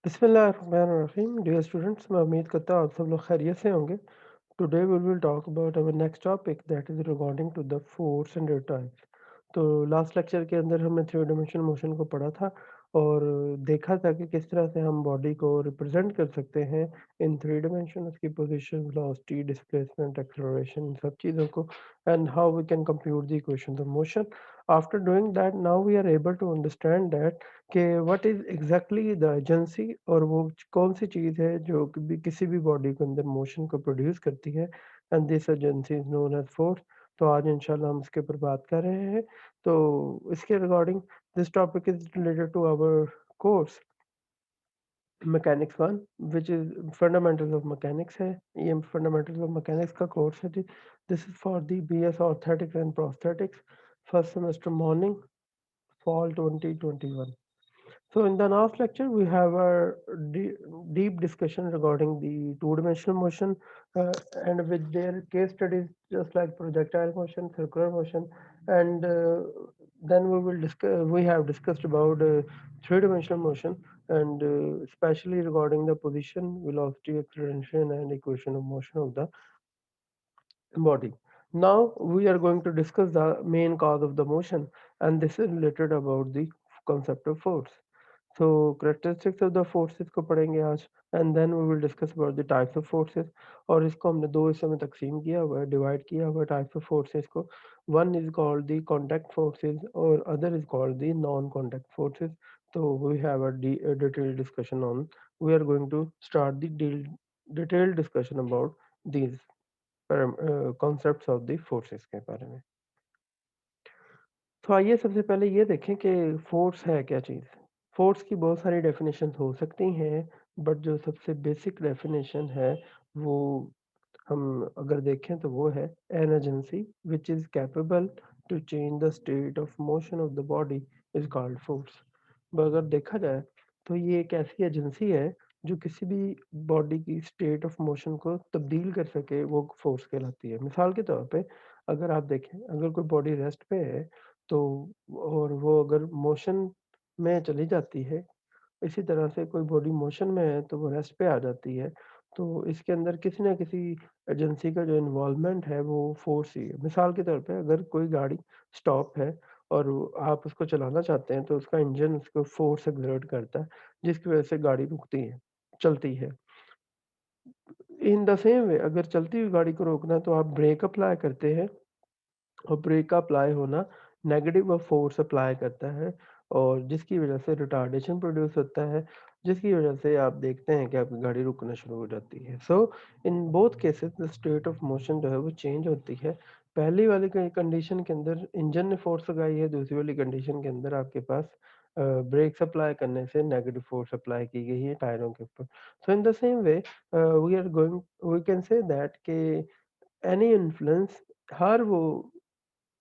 बिस्मिल्लाहिर्रहमानिर्रहीम dear students, मैं उम्मीद करता हूँ आप सब लोग खैरियत से होंगे। Today we will talk about our next topic that is regarding to the force and their types. तो लास्ट लेक्चर के अंदर हमने थ्री डायमेंशनल मोशन को पढ़ा था और देखा था कि किस तरह से हम बॉडी को रिप्रेजेंट कर सकते हैं इन थ्री डायमेंशन, उसकी पोजीशन, वेलोसिटी, डिस्प्लेसमेंट, एक्सेलरेशन, इन सब चीज़ों को, and how we can compute the equations of motion. After doing that now we are able to understand that कि what is exactly the agency, और वो कौन सी चीज़ है जो कि भी किसी भी बॉडी के अंदर मोशन को प्रोड्यूस करती है, and this agency is known as force. तो आज इंशाल्लाह हम इसके ऊपर बात कर रहे हैं। तो इसके regarding this topic is related to our course mechanics one, which is fundamentals of mechanics है। ये फंडामेंटल्स ऑफ मैकेनिक्स का कोर्स है जी। This is for the B S orthotics and prosthetics, first semester morning, fall 2021. So in the last lecture, we have a deep discussion regarding the two-dimensional motion, uh, and with their case studies, just like projectile motion, circular motion, and then we will discuss. We have discussed about three-dimensional motion, and especially regarding the position, velocity, acceleration, and equation of motion of the body. Now we are going to discuss the main cause of the motion, and this is related about the concept of force. So characteristics of the forces को पढ़ेंगे आज, and then we will discuss about the types of forces। और इसको हमने दो हिस्सों में तकसीम किया हुआ है, डिवाइड किया हुआ है टाइप्स ऑफ फोर्सेस को। One is called the contact forces और other is called the non contact forces. तो we have a detailed discussion on, we are going to start the detailed discussion about these concepts of the forces के बारे में। तो आइए सबसे पहले ये देखें कि फोर्स है क्या चीज़। फोर्स की बहुत सारी डेफिनेशन हो सकती हैं, बट जो सबसे बेसिक डेफिनेशन है वो हम अगर देखें तो वो है an agency which is capable to change the state of motion of the body is called force. अगर देखा जाए तो ये एक ऐसी एजेंसी है जो किसी भी बॉडी की स्टेट ऑफ मोशन को तब्दील कर सके, वो फोर्स कहलाती है। मिसाल के तौर पे अगर आप देखें, अगर कोई बॉडी रेस्ट पे है तो, और वो अगर मोशन में चली जाती है, इसी तरह से कोई बॉडी मोशन में है तो वो रेस्ट पे आ जाती है, तो इसके अंदर किसी ना किसी एजेंसी का जो इन्वॉल्वमेंट है वो फोर्स ही है। मिसाल के तौर पे अगर कोई गाड़ी स्टॉप है और आप उसको चलाना चाहते हैं तो उसका इंजन उसको फोर्स एक्सर्ट करता है, जिसकी वजह से गाड़ी रुकती है, चलती है। इन द सेम वे अगर चलती हुई गाड़ी को रोकना है तो आप ब्रेक अप्लाई करते हैं, और ब्रेक का अप्लाई होना नेगेटिव ऑफ फोर्स अप्लाई करता है, और जिसकी वजह से रिटार्डेशन प्रोड्यूस होता है, जिसकी वजह से आप देखते हैं कि आपकी गाड़ी रुकना शुरू हो जाती है। So in both cases the state of motion जो है वो चेंज होती है। पहली वाली कंडीशन के अंदर इंजन ने फोर्स लगाई है, दूसरी वाली कंडीशन के अंदर आपके पास ब्रेक सप्लाई करने से नेगेटिव फोर्स अप्लाई की गई है टायरों के ऊपर। So in the same way we are going, we can say that कि एनी इन्फ्लुएंस, हर वो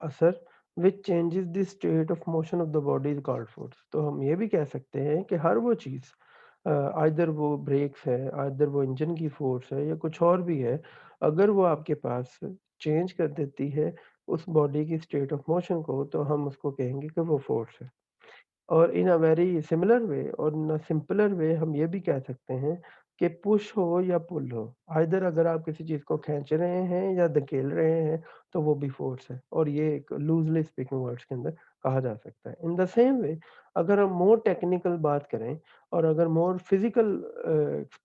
असर which changes the state of motion of the body is called force. तो हम ये भी कह सकते हैं कि हर वो चीज़, आइदर वो ब्रेक्स है, आइदर वो इंजन की फोर्स है, या कुछ और भी है, अगर वो आपके पास चेंज कर देती है उस बॉडी की स्टेट ऑफ मोशन को, तो हम उसको कहेंगे कि वो फोर्स है। और इन अ वेरी सिमिलर वे और इन अ सिंपलर वे हम ये भी कह सकते हैं कि पुश हो या पुल हो, आइदर अगर आप किसी चीज़ को खींच रहे हैं या धकेल रहे हैं तो वो भी फोर्स है, और ये एक लूजली स्पीकिंग वर्ड्स के अंदर कहा जा सकता है। इन द सेम वे अगर हम मोर टेक्निकल बात करें और अगर मोर फिजिकल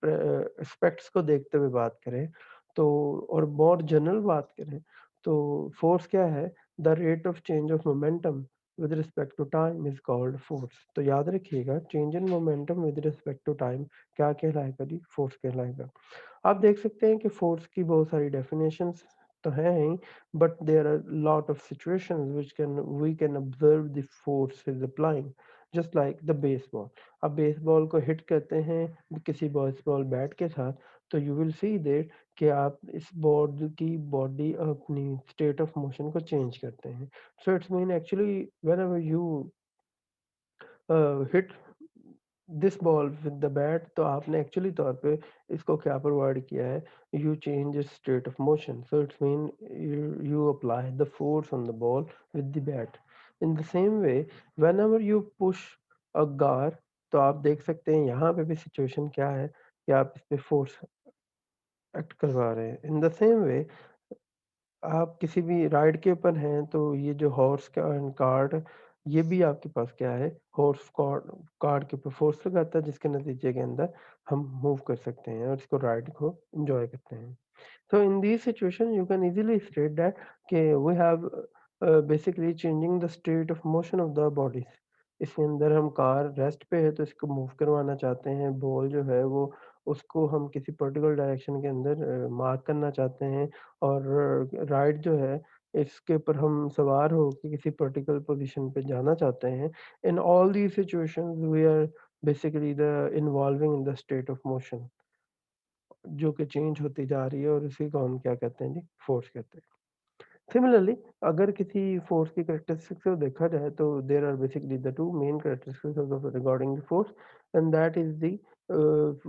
एस्पेक्ट्स को देखते हुए बात करें, तो और मोर जनरल बात करें, तो फोर्स क्या है? The rate of change of momentum with respect to time is called force. तो याद रखिएगा, change in momentum with respect to time क्या कहलाएगा जी? फोर्स कहलाएगा। आप देख सकते हैं कि फोर्स की बहुत सारी डेफिनेशंस तो हैं ही, but there are lot of situations which can we can observe the force is applying, just like the baseball. आप बेसबॉल को हिट करते हैं किसी बेसबॉल बैट के साथ, तो यू विल सी दैट कि आप इस बॉल की बॉडी अपनी स्टेट ऑफ मोशन को चेंज करते हैं। So it's mean actually whenever you hit this ball with the bat, तो आपने एक्चुअली तौर पे इसको क्या प्रोवाइड किया है? You change state of motion, so it's mean you apply the force on the ball with the bat. In the same way, whenever you push a car, तो आप देख सकते हैं यहाँ पे भी सिचुएशन क्या है कि आप इस पे फ़ोर्स एक्ट करवा रहे हैं। इन द सेम वे आप किसी भी राइड के ऊपर हैं, तो ये जो हॉर्स का एंड कार्ट, ये भी आपके पास क्या है, हॉर्स कार्ट कार्ट के ऊपर फ़ोर्स लगाता है, जिसके नतीजे के अंदर हम मूव कर सकते हैं और इसको राइड को एन्जॉय करते हैं। So in these situations, you can easily state that कि we have basically changing the state of motion of the bodies. इसके अंदर हम कार रेस्ट पे है तो इसको मूव करवाना चाहते हैं। बॉल जो है वो उसको हम किसी पर्टिकुलर डायरेक्शन के अंदर मार्क करना चाहते हैं और राइड जो है इसके ऊपर हम सवार होके किसी पर्टिकुलर पोजीशन पे जाना चाहते हैं। In all these situations we are basically the involving in the state of motion जो कि चेंज होती जा रही है और इसी को हम क्या कहते हैं जी, फ़ोर्स कहते हैं। सिमिलरली अगर किसी फ़ोर्स की कैरेक्टरिस्टिक्स को देखा जाए तो there are basically the 2 main characteristics of the regarding the force and that is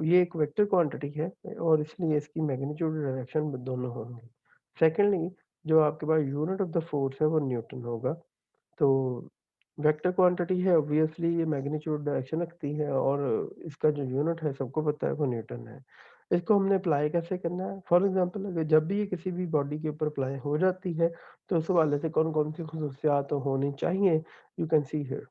ये एक वेक्टर क्वांटिटी है और इसलिए इसकी मैग्नीट्यूड और डायरेक्शन दोनों होंगी। सेकंडली जो आपके पास यूनिट ऑफ द फ़ोर्स है वो न्यूटन होगा। तो वेक्टर क्वांटिटी है ऑब्वियसली ये मैग्नीट्यूड डायरेक्शन रखती है और इसका जो यूनिट है सबको पता है वो न्यूटन है। इसको हमने अप्लाई कैसे करना है? फॉर एग्ज़ाम्पल अगर जब भी ये किसी भी बॉडी के ऊपर अप्लाई हो जाती है, तो उस हवाले से कौन-कौन सी ख़ुसूसियात होनी चाहिए, you can see here.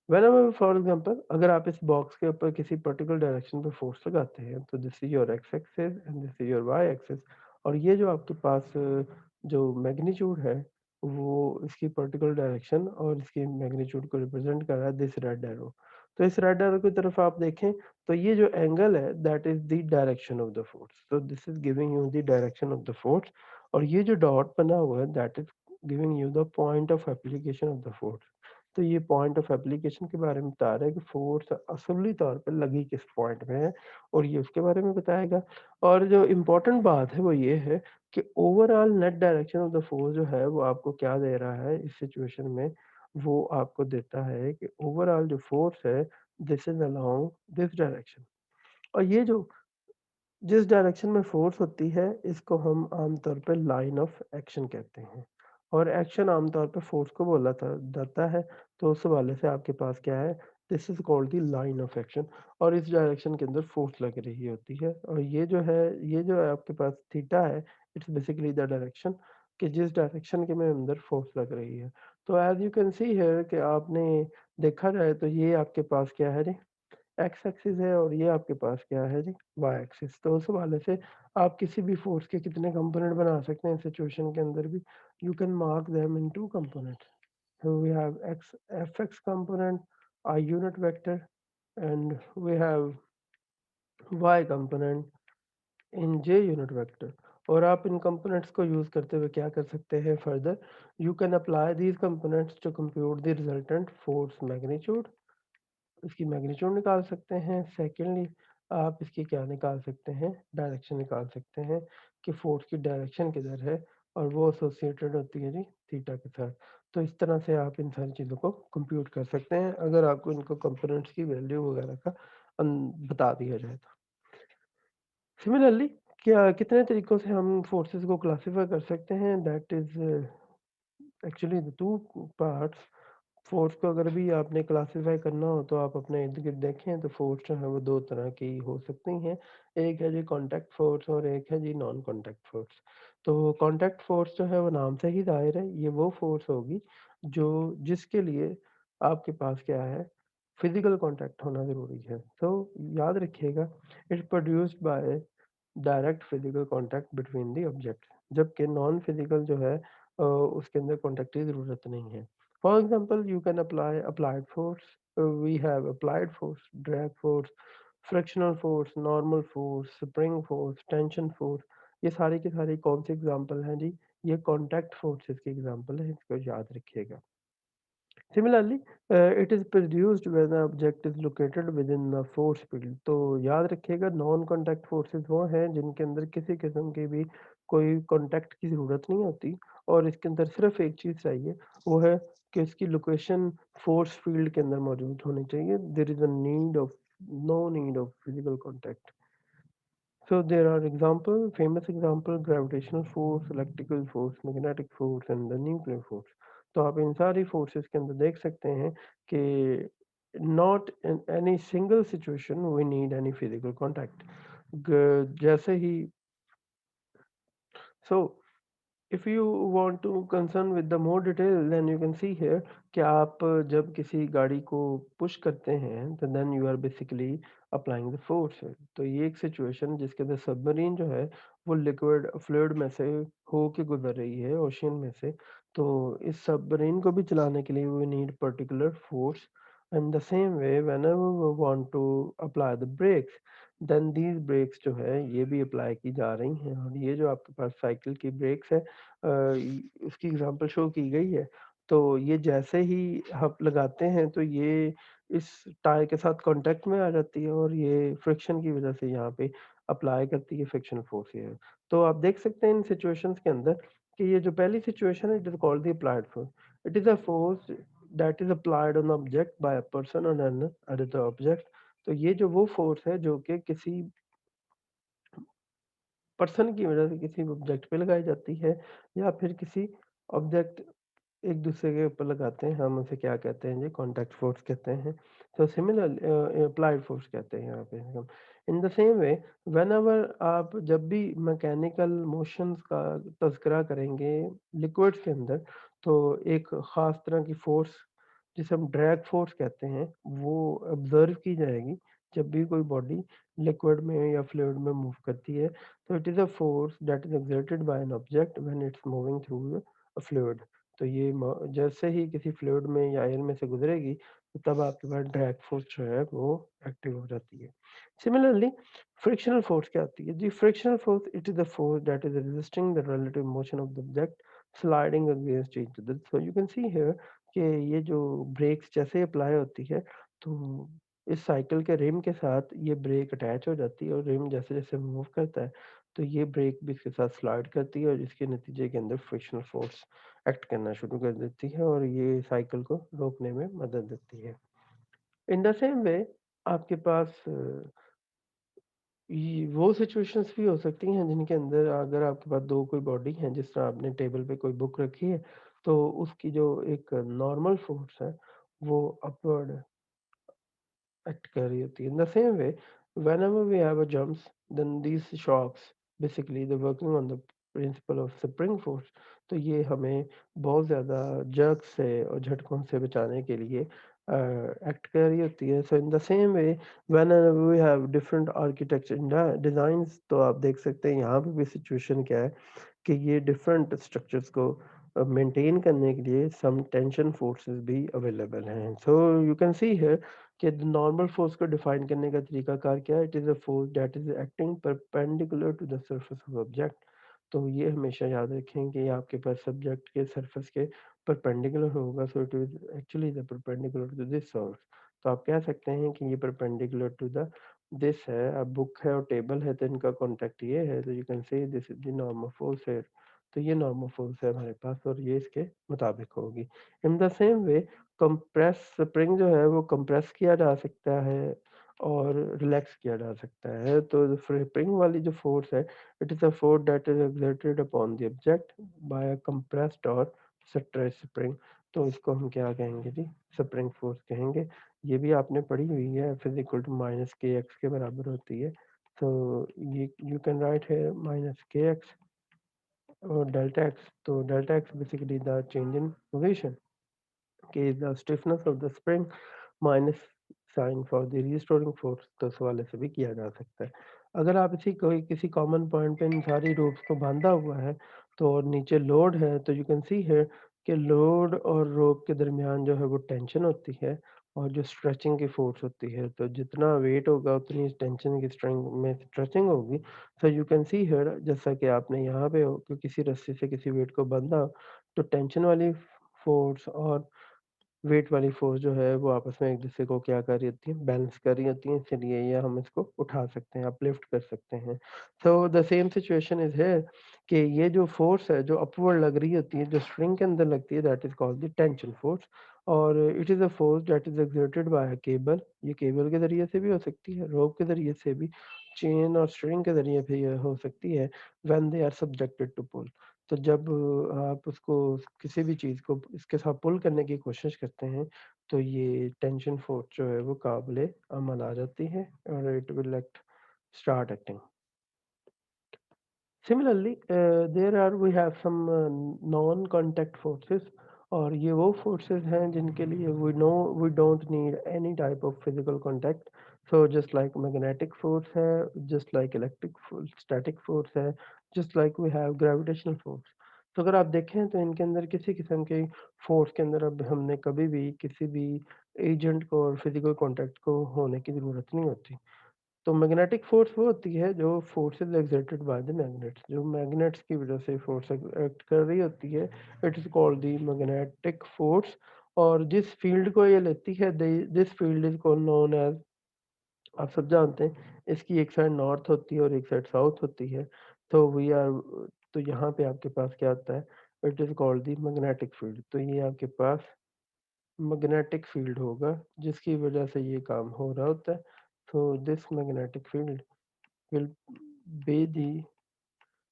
Whenever for example अगर आप इस बॉक्स के ऊपर किसी पर्टिकुलर डायरेक्शन पे फ़ोर्स लगाते हैं, तो this is your x axis and this is your y axis और ये जो आपके पास जो मैग्नीट्यूड है, वो इसकी पर्टिकुलर डायरेक्शन और इसकी मैग्नीट्यूड को रिप्रेज़ेंट कर रहा है दिस रेड एरो। तो इस रेड एरो की तरफ आप देखें, तो ये जो एंगल है that is the direction of the force. तो this is giving you the direction of the force और ये जो डॉट बना हुआ है that is giving you the point of application of the force. तो ये पॉइंट ऑफ एप्लीकेशन के बारे में बता रहा है कि फ़ोर्स असली तौर पे लगी किस पॉइंट में है और ये उसके बारे में बताएगा। और जो इम्पोर्टेंट बात है वो ये है कि overall net direction of the force जो है वो आपको क्या दे रहा है इस सिचुएशन में, वो आपको देता है कि ओवरऑल जो फ़ोर्स है this is along this direction. और ये जो जिस डायरेक्शन में फ़ोर्स होती है, इसको हम आमतौर पे लाइन ऑफ एक्शन कहते हैं और एक्शन आमतौर पे फ़ोर्स को बोला था जाता है, तो उस हवाले से आपके पास क्या है, this is called the line of action और इस डायरेक्शन के अंदर फ़ोर्स लग रही होती है और ये जो है आपके पास थीटा है, इट्स बेसिकली द डायरेक्शन कि जिस डायरेक्शन के में अंदर फ़ोर्स लग रही है। तो as you can see here कि आपने देखा जाए तो ये आपके पास क्या है जी एक्स एक्सिस है और ये आपके पास क्या है जी वाई एक्सिस। तो उस हवाले से आप किसी भी फ़ोर्स के कितने कंपोनेंट बना सकते हैं सिचुएशन के अंदर भी you can mark them in 2 component. So we have x fx component, a unit vector, and we have y component in j unit vector और आप इन कंपोनेंट्स को यूज़ करते हुए क्या कर सकते हैं further you can apply these components to compute the resultant force magnitude. इसकी मैग्नीट्यूड निकाल सकते हैं। सेकेंडली आप इसकी क्या निकाल सकते हैं, डायरेक्शन निकाल सकते हैं कि फ़ोर्स की डायरेक्शन किधर है और वो एसोसिएटेड होती है जी थीटा के साथ। तो इस तरह से आप इन सारी चीज़ों को कंप्यूट कर सकते हैं अगर आपको इनको कंपोनेंट्स की वैल्यू वगैरह का बता दिया जाए तो। सिमिलरली क्या कितने तरीकों से हम फोर्सेस को क्लासिफाई कर सकते हैं that is actually the 2 parts. Force को अगर भी आपने क्लासिफ़ाई करना हो तो आप अपने इर्द-गिर्द देखें तो फ़ोर्स जो है वो 2 तरह की हो सकती हैं। एक है जी कॉन्टैक्ट फ़ोर्स और एक है जी नॉन कॉन्टैक्ट फ़ोर्स। तो कॉन्टैक्ट फ़ोर्स जो है वो नाम से ही ज़ाहिर है, ये वो फ़ोर्स होगी जो जिसके लिए आपके पास क्या है, फ़िज़िकल कॉन्टैक्ट होना ज़रूरी है। तो याद रखिएगा it's produced by direct physical contact between the objects जबकि नॉन फिजिकल जो है उसके अंदर कॉन्टैक्ट की ज़रूरत नहीं है। For example you can apply applied force, we have applied force, drag force, frictional force, normal force, spring force, tension force. ये सारी की सारी कौन सी एग्ज़ाम्पल हैं जी? ये कॉन्टैक्ट फोर्सेस की एग्ज़ाम्पल है, इसको याद रखिएगा। Similarly, it is produced when the object is located within the force field। तो याद रखिएगा नॉन कॉन्टैक्ट फोर्सेस वो हैं जिनके अंदर किसी किस्म की भी कोई कॉन्टैक्ट की ज़रूरत नहीं होती और इसके अंदर सिर्फ एक चीज़ चाहिए वो है कि इसकी लोकेशन फोर्स फील्ड के अंदर मौजूद होनी चाहिए। There is a need of no need of physical contact. So there are famous example, gravitational force, electrical force, magnetic force and the nuclear force। तो आप इन सारी फोर्सेस के अंदर देख सकते हैं कि not in any single situation we need any physical contact. जैसे ही so if you want to concern with the more detail then you can see here कि आप जब किसी गाड़ी को पुश करते हैं तो then you are basically applying the force. तो ये एक सिचुएशन जिसके अंदर सबमरीन जो है वो लिक्विड फ्लूइड में से हो के गुजर रही है ओशियन में से। तो इस सबमरीन को भी चलाने के लिए we need particular force. And the same way whenever we want to apply the brakes then these brakes जो है ये भी अप्लाई की जा रही हैं। और ये जो आपके पास साइकिल की ब्रेक्स है उसकी एग्जांपल शो की गई है। तो ये जैसे ही आप लगाते हैं तो ये इस टायर के साथ कांटेक्ट में आ जाती है और ये फ्रिक्शन की वजह से यहाँ पे अप्लाई करती है फ्रिक्शन फोर्स ये। तो आप देख सकते हैं इन सिचुएशंस के अंदर कि ये जो पहली सिचुएशन है it is called the applied force. It is a force that is applied on object by a person on an other object. तो ये जो वो फोर्स है जो कि किसी पर्सन की वजह से किसी ऑब्जेक्ट पे लगाई जाती है या फिर किसी ऑब्जेक्ट एक दूसरे के ऊपर लगाते हैं हम उसे क्या कहते हैं जी कॉन्टैक्ट फोर्स कहते हैं। तो सिमिलर अप्लाइड फोर्स कहते हैं यहाँ पे हम। इन द सेम वे व्हेनेवर आप जब भी मैकेनिकल मोशंस का तज़किरा करेंगे लिक्विड्स के अंदर तो एक ख़ास तरह की फोर्स जिसे हम ड्रैग फोर्स कहते हैं वो ऑब्जर्व की जाएगी जब भी कोई बॉडी लिक्विड में या फ्लूइड में मूव करती है। तो it is a force that is exerted by an object when it's moving through a fluid. तो ये जैसे ही किसी फ्लूइड में या एयर में से गुजरेगी तो तब आपके पास ड्रैग फोर्स जो है वो एक्टिव हो जाती है। सिमिलरली फ्रिक्शनल फोर्स क्या होती है जी? Frictional force it is the force that is resisting the relative motion of the object sliding against each other. So you can see here कि ये जो ब्रेक्स जैसे अप्लाई होती है तो इस साइकिल के रिम के साथ ये ब्रेक अटैच हो जाती है और रिम जैसे जैसे मूव करता है तो ये ब्रेक भी इसके साथ स्लाइड करती है और जिसके नतीजे के अंदर फ्रिक्शनल फोर्स एक्ट करना शुरू कर देती है और ये साइकिल को रोकने में मदद देती है। इन द सेम वे आपके पास ये वो सिचुएशंस भी हो सकती हैं जिनके अंदर अगर आपके पास 2 कोई बॉडी है जिस तरह आपने टेबल पे कोई बुक रखी है, तो उसकी जो एक नॉर्मल फोर्स है वो अपवर्ड act कर रही होती है। In the same way, whenever we have a jumps, then these shocks basically they're working on the principle of spring force। तो ये हमें बहुत ज़्यादा jerk से और झटकों से बचाने के लिए एक्ट कर रही होती है। So in the same way whenever we have different architecture designs तो आप देख सकते हैं यहाँ पे भी सिचुएशन क्या है कि ये डिफरेंट स्ट्रक्चर्स को मेंटेन करने के लिए सम टेंशन फोर्सेस भी अवेलेबल हैं। So you can see here कि नॉर्मल फोर्स को डिफाइन करने का तरीकाकार क्या है? It is a force that is acting perpendicular to the surface of object. तो ये हमेशा याद रखें कि आपके पास सब्जेक्ट के सरफेस के परपेंडिकुलर होगा so it is actually the perpendicular to this source. तो आप कह सकते हैं कि ये परपेंडिकुलर टू द दिस है। अब बुक है और टेबल है तो इनका कॉन्टैक्ट ये है तो you can say this is the normal force है। तो ये नॉर्मल फोर्स है हमारे पास और ये इसके मुताबिक होगी। इन the same way compress spring जो है वो कंप्रेस किया जा सकता है और रिलैक्स किया जा सकता है। तो स्प्रिंग वाली जो फोर्स है it is a force that is exerted upon the object by a compressed और स्ट्रेच स्प्रिंग। तो इसको हम क्या कहेंगे जी? स्प्रिंग फोर्स कहेंगे। ये भी आपने पढ़ी हुई है F is equal to minus k x के बराबर होती है। तो ये यू कैन राइट है माइनस के एक्स और डेल्टा एक्स। तो delta x basically the change in position K is the stiffness of the spring minus sign for the restoring force. तो इस हवाले से भी किया जा सकता है। अगर आप इसी कोई किसी कॉमन पॉइंट पे इन सारी रोप्स को बांधा हुआ है तो और नीचे लोड है तो यू कैन सी हियर कि लोड और रोप के दरमियान जो है वो टेंशन होती है और जो स्ट्रेचिंग की फोर्स होती है। तो जितना वेट होगा उतनी टेंशन की स्ट्रेंग में स्ट्रेचिंग होगी। सो यू कैन सी हियर जैसा कि आपने यहाँ पे हो कि किसी रस्सी से किसी वेट को बंधा तो टेंशन वाली फोर्स और वेट वाली फोर्स जो है वो आपस में एक-दूसरे को क्या कर रही होती है, बैलेंस कर रही होती हैं, इसीलिए ये हम इसको उठा सकते हैं, अपलिफ्ट कर सकते हैं। So the same situation is here कि ये जो फोर्स है, जो अपवर्ड लग रही होती है, जो स्ट्रिंग के अंदर लगती है that is called the tension force और it is a force that is exerted by a cable. ये केबल के ज़रिए से भी हो सकती है, रोप के ज़रिए से भी, चेन और स्ट्रिंग के ज़रिए भी ये हो सकती है when they are subjected to pull. तो जब आप उसको किसी भी चीज़ को इसके साथ पुल करने की कोशिश करते हैं, तो ये टेंशन फोर्स जो है वो काबिले अमल आ जाती है और it will start acting. Similarly, there are we have some non-contact forces और ये वो forces हैं जिनके लिए we know we don't need any type of physical contact. So just like magnetic force है, just like static force है, just like we have gravitational force. तो अगर आप देखें तो इनके अंदर किसी किस्म के फोर्स के अंदर अब हमने कभी भी किसी भी एजेंट को और फिजिकल कांटेक्ट को होने की ज़रूरत नहीं होती। तो मैग्नेटिक फोर्स वो होती है जो forces exerted by the magnets, जो मैग्नेट्स की वजह से फोर्स एक्ट कर रही होती है, it is called the magnetic force. और जिस फील्ड को ये लेती है, this field is called known as, आप सब जानते हैं इसकी एक साइड नॉर्थ होती है और एक साइड साउथ होती है। तो वी आर, तो यहाँ पे आपके पास क्या आता है, it is called the magnetic field. तो ये आपके पास मैग्नेटिक फील्ड होगा जिसकी वजह से ये काम हो रहा होता है। तो this magnetic field will be the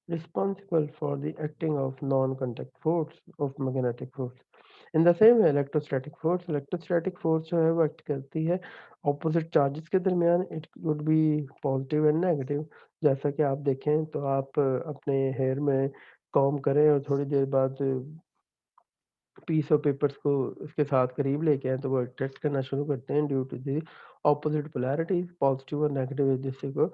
responsible for the acting of non-contact force of magnetic force. In the same way, electrostatic force जो है वो एक्ट करती है ऑपोजिट चार्जेस के दरमियान। It would be positive and negative. जैसा कि आप देखें तो आप अपने हेयर में कॉम करें और थोड़ी देर बाद पीस ऑफ पेपर्स को उसके साथ करीब लेके आए तो वो अट्रैक्ट करना शुरू करते हैं due to the opposite polarity, positive और नेगेटिव एक दूसरे को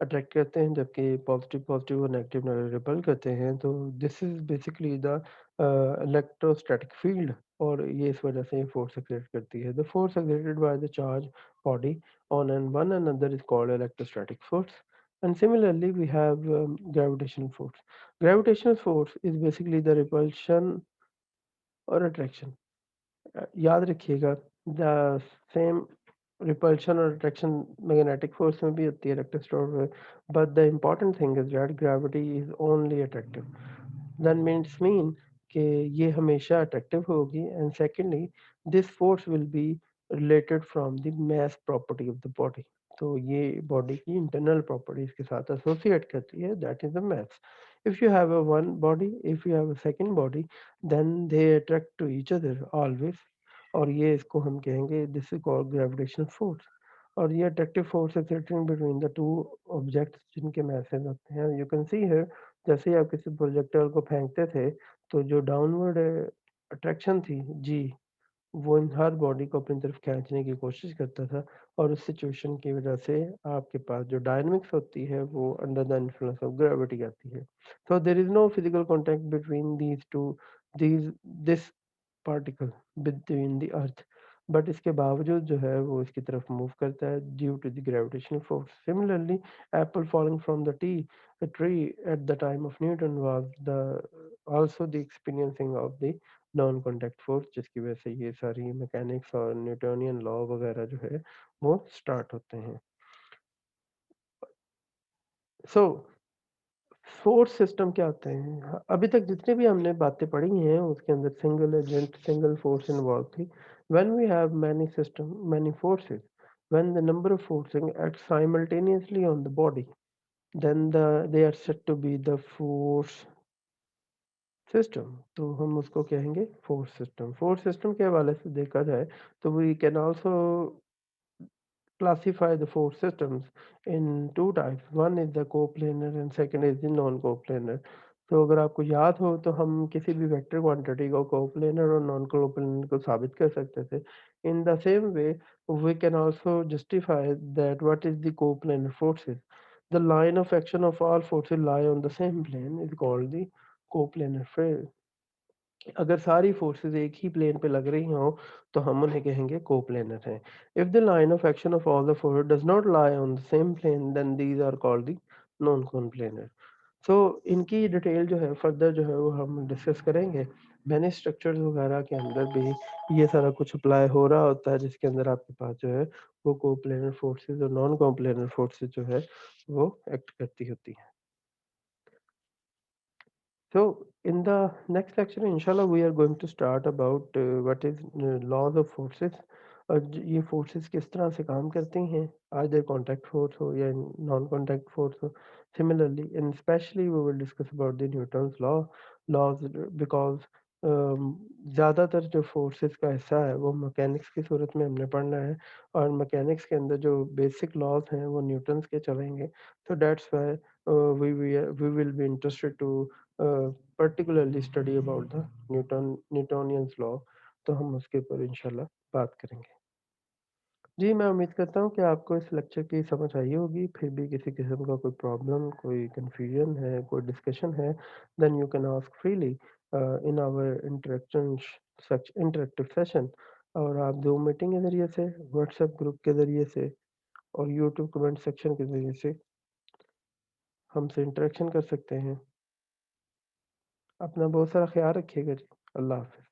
अट्रैक्ट करते हैं, जबकि पॉजिटिव पॉजिटिव और नेगेटिव रिपल करते हैं। तो this is basically the electrostatic field, और ये इस वजह से फोर्स एक्सर्ट करती है। The force exerted by the charge body on and one another is called electrostatic force. And similarly, we have gravitational force. Gravitational force is basically the repulsion और attraction. याद रखिएगा, द सेम रिपल्शन और attraction magnetic force में भी होती है, electrostatic में। But the important thing is that gravity is only attractive. That mean कि ये हमेशा अट्रैक्टिव होगी। And secondly, this force will be related from the mass property of the body. तो ये बॉडी की इंटरनल प्रॉपर्टीज के साथ एसोसिएट करती है, that is the mass. If you have a one body, if you have a second body, then they attract to each other always. और ये इसको हम कहेंगे this is called gravitational force. और ये attractive force acting between the two objects जिनके masses होते हैं। यू कैन सी हियर, जैसे ही आप किसी प्रोजेक्टाइल को फेंकते थे तो जो डाउनवर्ड अट्रैक्शन थी जी, वो इन हर बॉडी को अपनी तरफ खींचने की कोशिश करता था। और उस सिचुएशन की वजह से आपके पास जो डायनामिक्स होती है वो under the influence of gravity आती है। So there is no physical contact between these two, these this particle between the earth, but इसके बावजूद जो है वो इसकी तरफ मूव करता है due to the gravitational force. Similarly, apple falling from the tree at the time of Newton was the also the experiencing of the non contact force, जिसकी वजह से ये सारी मैकेनिक्स और न्यूटोनियन लॉ वगैरह जो है वो स्टार्ट होते हैं। सो फोर्स सिस्टम क्या होते हैं? अभी तक जितनी भी हमने बातें पढ़ी हैं उसके अंदर single agent, single force involve थी। When we have many system, many forces, when the number of forces act simultaneously on the body, then they are said to be the force system. तो हम उसको कहेंगे force system. Force system के हवाले से देखा जाए तो we can also classify the force systems in two types. One is the coplanar and second is the non-coplanar. तो अगर आपको याद हो तो हम किसी भी वेक्टर क्वांटिटी को कोप्लेनर और नॉन कोप्लेनर को साबित कर सकते थे। In the same way we can also justify that what is the coplanar forces. The line of action of all forces lie on the same plane is called the coplanar force. अगर सारी forces एक ही plane पे लग रही हों तो हम उन्हें कहेंगे कोप्लेनर हैं। If the line of action of all the force does not lie on the same plane then these are called the non coplanar. So इनकी डिटेल जो है फर्दर जो है वो हम डिस्कस करेंगे। मैंने स्ट्रक्चर्स वगैरह के अंदर भी ये सारा कुछ अप्लाई हो रहा होता है जिसके अंदर आपके पास जो है वो कोप्लेनर फोर्सेस और नॉन कोप्लेनर फोर्सेस जो है वो एक्ट करती होती हैं। So in the next lecture, inshallah, we are going to start about what is laws of forces. ये फोर्सेस किस तरह से काम करती हैं, आइदर कॉन्टैक्ट फोर्स हो या नॉन कॉन्टैक्ट फोर्स हो। Similarly and specially we will discuss about the Newton's laws because ज़्यादातर जो फोर्सेस का हिस्सा है वो मैकेनिक्स की सूरत में हमने पढ़ना है और मैकेनिक्स के अंदर जो बेसिक लॉज़ हैं वो न्यूटन्स के चलेंगे। So that's why we will be interested to particularly study about the Newtonian's law। तो हम उसके ऊपर इंशाल्लाह बात करेंगे। जी, मैं उम्मीद करता हूँ कि आपको इस लेक्चर की समझ आई होगी। फिर भी किसी किस्म का कोई प्रॉब्लम, कोई कन्फ्यूजन है, कोई डिस्कशन है, then you can ask freely in our interactive session. और आप ज़ूम मीटिंग के ज़रिए से, व्हाट्सएप ग्रुप के ज़रिए से और यूट्यूब कमेंट सेक्शन के ज़रिए से हमसे इंटरेक्शन कर सकते हैं। अपना बहुत सारा ख़्याल रखिएगा जी। अल्लाह हाफ़िज़।